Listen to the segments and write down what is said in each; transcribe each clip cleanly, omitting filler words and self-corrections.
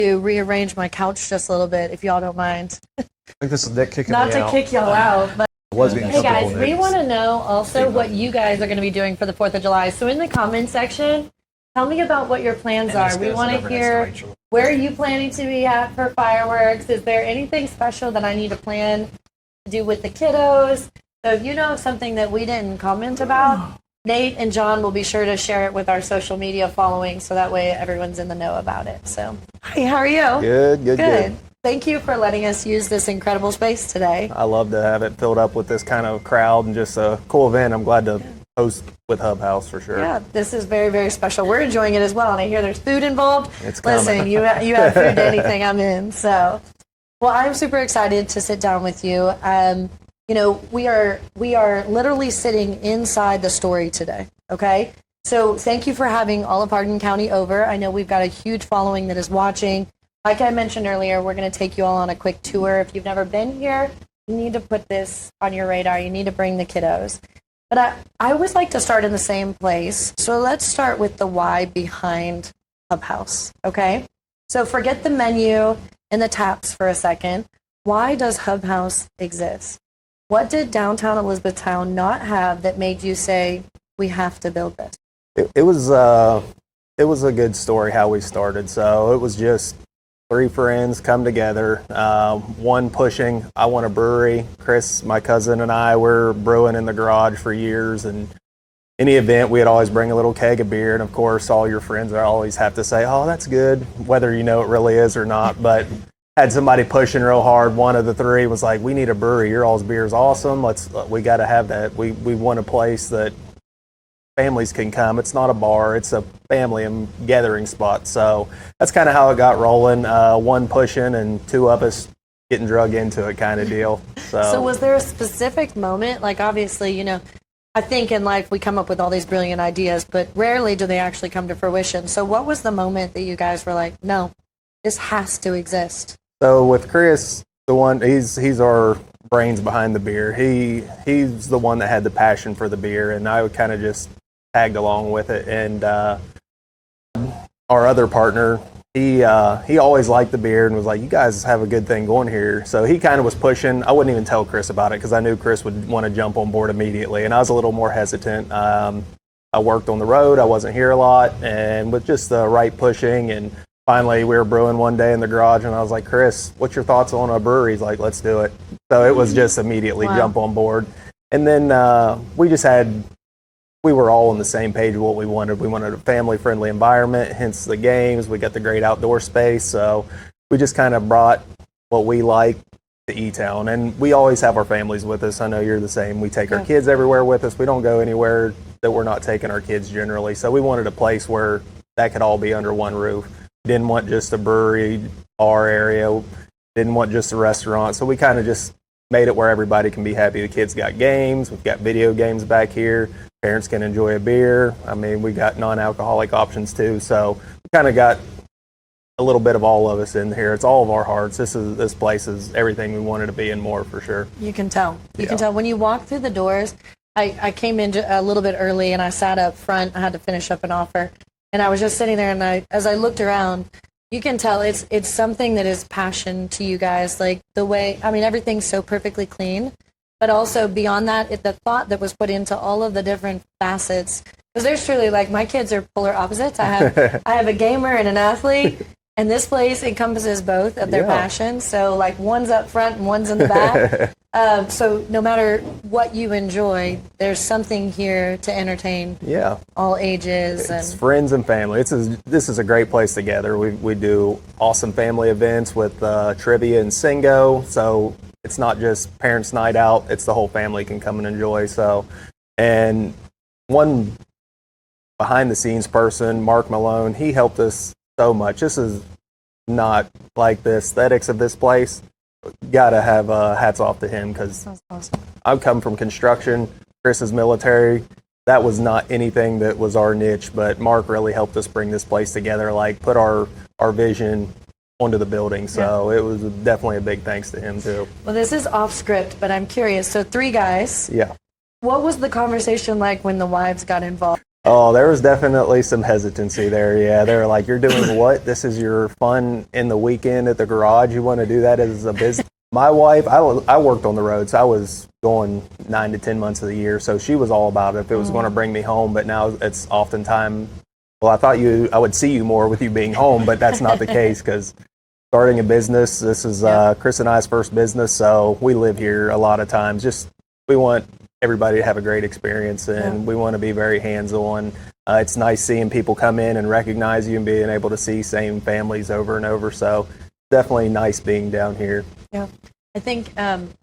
to rearrange my couch just a little bit, if y'all don't mind. I think this is Nick kicking Not me to out. kick y'all out, but hey guys, we Nick. want to know also what you guys are going to be doing for the 4th of July. So in the comments section, tell me about what your plans are. We want to hear, where are you planning to be at for fireworks? Is there anything special that I need to plan to do with the kiddos? So if you know something that we didn't comment about, Nate and John will be sure to share it with our social media following, so that way everyone's in the know about it. So, hey, how are you? Good. Thank you for letting us use this incredible space today. I love to have it filled up with this kind of crowd and just a cool event. I'm glad to host with HubHaus for sure. Yeah, this is very, very special. We're enjoying it as well, and I hear there's food involved. It's coming. Listen, you have food to anything I'm in. So, well, I'm super excited to sit down with you. You know, we are literally sitting inside the story today. Okay, so thank you for having all of Hardin County over. I know we've got a huge following that is watching. Like I mentioned earlier, we're going to take you all on a quick tour. If you've never been here, you need to put this on your radar. You need to bring the kiddos. But I always like to start in the same place. So let's start with the why behind HubHaus, okay? So forget the menu and the taps for a second. Why does HubHaus exist? What did downtown Elizabethtown not have that made you say, we have to build this? It was a good story how we started. So it was just 3 friends come together, one pushing, I want a brewery. Chris, my cousin, and I were brewing in the garage for years, and any event we'd always bring a little keg of beer, and of course all your friends always have to say, oh, that's good, whether you know it really is or not. But had somebody pushing real hard, one of the 3 was like, we need a brewery, your all's beer is awesome, we got to have that. We want a place that families can come. It's not a bar, it's a family and gathering spot. So that's kind of how it got rolling. One pushing and 2 of us getting drug into it kind of deal. So was there a specific moment? Like, obviously, you know, I think in life we come up with all these brilliant ideas, but rarely do they actually come to fruition. So what was the moment that you guys were like, no, this has to exist? So with Chris, the one, he's our brains behind the beer. He's the one that had the passion for the beer, and I would kind of just tagged along with it. And our other partner, he always liked the beer and was like, you guys have a good thing going here. So he kind of was pushing. I wouldn't even tell Chris about it because I knew Chris would want to jump on board immediately, and I was a little more hesitant. I worked on the road, I wasn't here a lot, and with just the right pushing, and finally we were brewing one day in the garage, and I was like, Chris, what's your thoughts on a brewery? He's like, let's do it. So it was just immediately jump on board. And then we were all on the same page of what we wanted. We wanted a family-friendly environment, hence the games. We got the great outdoor space. So we just kind of brought what we like to E-Town. And we always have our families with us. I know you're the same. We take our kids everywhere with us. We don't go anywhere that we're not taking our kids generally. So we wanted a place where that could all be under one roof. Didn't want just a brewery, bar area. Didn't want just a restaurant. So we kind of just made it where everybody can be happy. The kids got games. We've got video games back here. Parents can enjoy a beer. I mean, we got non-alcoholic options too. So we kind of got a little bit of all of us in here. It's all of our hearts. This place is everything we wanted to be and more for sure. You can tell. You can tell when you walk through the doors. I came in a little bit early and I sat up front. I had to finish up an offer, and I was just sitting there. And as I looked around, you can tell it's something that is passion to you guys. Like the way, I mean, everything's so perfectly clean. But also beyond that, the thought that was put into all of the different facets. Because there's truly, like, my kids are polar opposites. I have a gamer and an athlete, and this place encompasses both of their passions. So, like, one's up front and one's in the back. So no matter what you enjoy, there's something here to entertain all ages. It's friends and family. This is a great place to gather. We do awesome family events with trivia and Singo. So it's not just parents' night out, it's the whole family can come and enjoy. So, and one behind-the-scenes person, Mark Malone, he helped us so much. This is not like the aesthetics of this place. Gotta have hats off to him, because awesome. I've come from construction, Chris is military. That was not anything that was our niche, but Mark really helped us bring this place together, like put our vision onto the building. So it was definitely a big thanks to him too. Well, this is off script, but I'm curious. So 3 guys. Yeah. What was the conversation like when the wives got involved? Oh, there was definitely some hesitancy there. Yeah, they were like, "You're doing what? This is your fun in the weekend at the garage. You want to do that as a business?" My wife, I worked on the road, so I was going 9 to 10 months of the year. So she was all about it if it was going to bring me home. But now it's oftentimes, well, I would see you more with you being home, but that's not the case because starting a business, this is Chris and I's first business, so we live here a lot of times. Just we want everybody to have a great experience, and we want to be very hands-on. It's nice seeing people come in and recognize you and being able to see same families over and over. So definitely nice being down here. Yeah, I think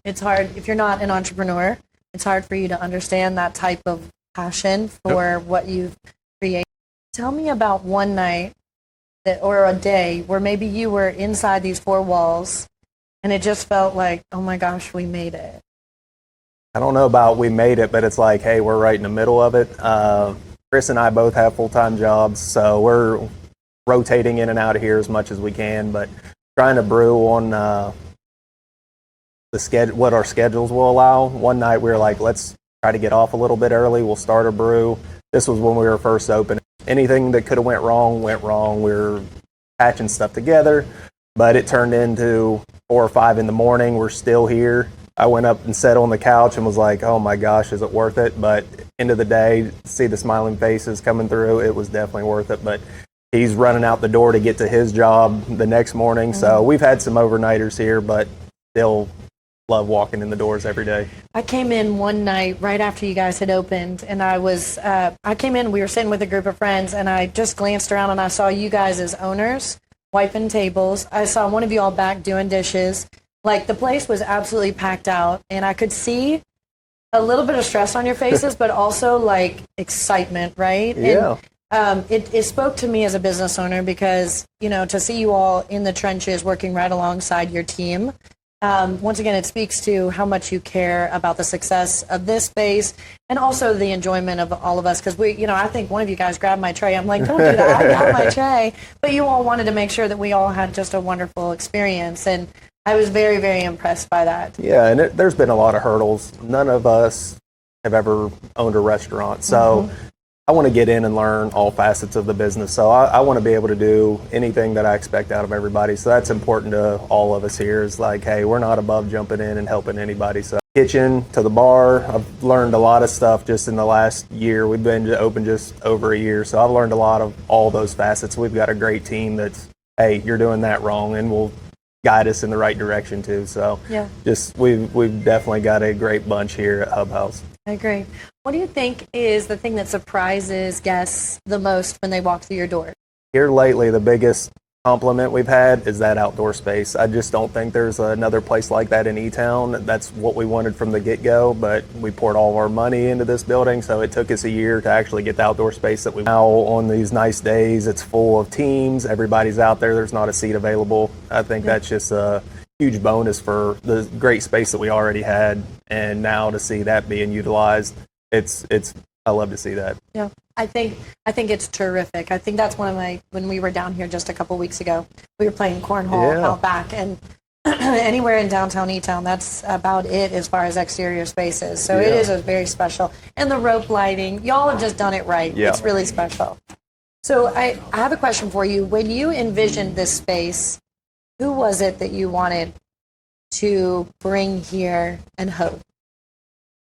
it's hard if you're not an entrepreneur. It's hard for you to understand that type of passion for what you've created. Tell me about one night or a day where maybe you were inside these four walls and it just felt like, oh my gosh, we made it. I don't know about we made it, but it's like, hey, we're right in the middle of it. Chris and I both have full-time jobs, so we're rotating in and out of here as much as we can, but trying to brew on what our schedules will allow. One night we were like, let's try to get off a little bit early. We'll start a brew. This was when we were first open. Anything that could have went wrong. We were patching stuff together, but it turned into 4 or 5 in the morning. We're still here. I went up and sat on the couch and was like, oh my gosh, is it worth it? But end of the day, see the smiling faces coming through, it was definitely worth it. But he's running out the door to get to his job the next morning. So we've had some overnighters here, but still love walking in the doors every day. I came in one night right after you guys had opened, and I came in, we were sitting with a group of friends, and I just glanced around and I saw you guys as owners wiping tables. I saw one of you all back doing dishes. Like, the place was absolutely packed out, and I could see a little bit of stress on your faces, but also like excitement, right? Yeah. And it spoke to me as a business owner because, to see you all in the trenches working right alongside your team. Once again, it speaks to how much you care about the success of this space and also the enjoyment of all of us. Because I think one of you guys grabbed my tray. I'm like, don't do that. I got my tray. But you all wanted to make sure that we all had just a wonderful experience. And I was very, very impressed by that. Yeah, and there's been a lot of hurdles. None of us have ever owned a restaurant. So I want to get in and learn all facets of the business. So I want to be able to do anything that I expect out of everybody. So that's important to all of us here is like, hey, we're not above jumping in and helping anybody. So kitchen to the bar, I've learned a lot of stuff just in the last year. We've been open just over a year. So I've learned a lot of all those facets. We've got a great team that's, hey, you're doing that wrong, and will guide us in the right direction too. So we've definitely got a great bunch here at HubHaus. I agree. What do you think is the thing that surprises guests the most when they walk through your door? Here lately, the biggest compliment we've had is that outdoor space. I just don't think there's another place like that in E-Town. That's what we wanted from the get-go, but we poured all of our money into this building, so it took us a year to actually get the outdoor space that we now on these nice days. It's full of teams. Everybody's out there. There's not a seat available. I think that's just a huge bonus for the great space that we already had, and now to see that being utilized, I love to see that. Yeah, I think it's terrific. I think that's when we were down here just a couple weeks ago, we were playing cornhole out back, and anywhere in downtown E-Town, that's about it as far as exterior spaces. So it is a very special. And the rope lighting, y'all have just done it right. Yeah. It's really special. So I have a question for you. When you envisioned this space, who was it that you wanted to bring here and host?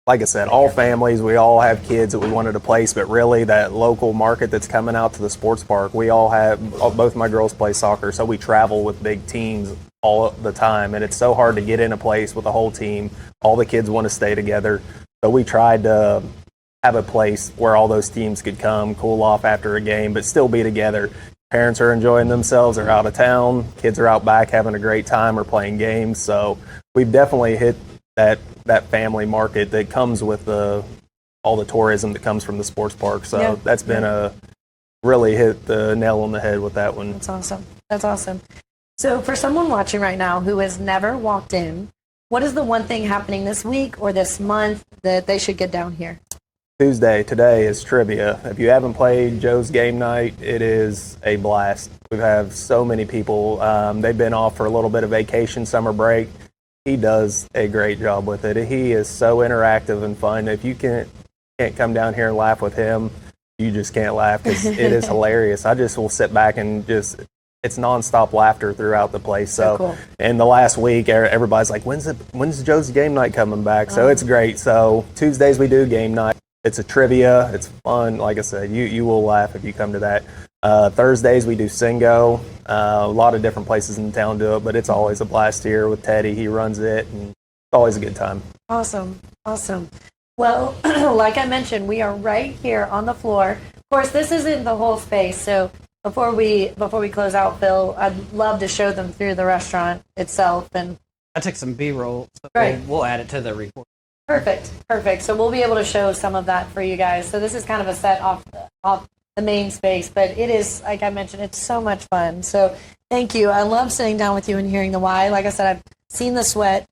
Like I said, all families, we all have kids that we wanted to place, but really that local market that's coming out to the sports park, we all have, both my girls play soccer, so we travel with big teams all the time, and it's so hard to get in a place with a whole team. All the kids want to stay together, so we tried to have a place where all those teams could come, cool off after a game, but still be together. Parents are enjoying themselves, they're out of town, kids are out back having a great time or playing games, so we've definitely hit that family market that comes with all the tourism that comes from the sports park. So that's been really hit the nail on the head with that one. That's awesome. That's awesome. So for someone watching right now who has never walked in, what is the one thing happening this week or this month that they should get down here? Tuesday, today is trivia. If you haven't played Joe's Game Night, it is a blast. We have so many people. They've been off for a little bit of vacation, summer break. He does a great job with it. He is so interactive and fun. If you can't come down here and laugh with him, you just can't laugh because it is hilarious. I just will sit back and just, it's nonstop laughter throughout the place. So, cool. and the last week, everybody's like, when's Joe's game night coming back? So it's great. So Tuesdays we do game night. It's a trivia. It's fun. Like I said, you will laugh if you come to that. Thursdays we do Singo. A lot of different places in town do it, but it's always a blast here with Teddy. He runs it, and it's always a good time. Awesome. Well, like I mentioned, we are right here on the floor. Of course, this isn't the whole space, so before we close out, Phil, I'd love to show them through the restaurant itself. And I took some B-roll, so Right. we'll add it to the report. Perfect. So we'll be able to show some of that for you guys. So this is kind of a set off the main space, but it is, like I mentioned, it's so much fun. So thank you. I love sitting down with you and hearing the why. Like I said, I've seen the sweat.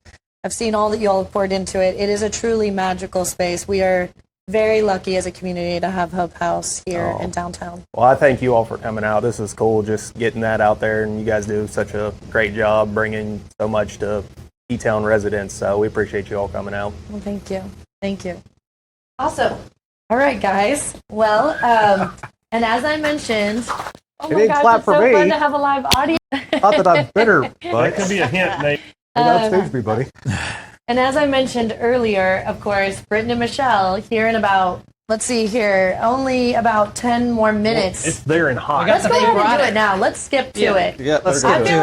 I've seen all that you all have poured into it. It is a truly magical space. We are very lucky as a community to have HubHaus here in downtown. Well, I thank you all for coming out. This is cool, just getting that out there, and you guys do such a great job bringing so much to E-Town residents. So we appreciate you all coming out. Well, thank you. Awesome. All right, guys. Well, and as I mentioned, oh my didn't gosh, clap it's for so me. fun to have a live audience. Not that I'm bitter, That but could be a hint, Nate. outstage me, buddy. And as I mentioned earlier, of course, Britton and Michelle here in about, let's see here, only about 10 more minutes. It's there and hot. got Let's the go ahead and big do rider. it now. Let's skip to it. Yeah, let's I get feel it.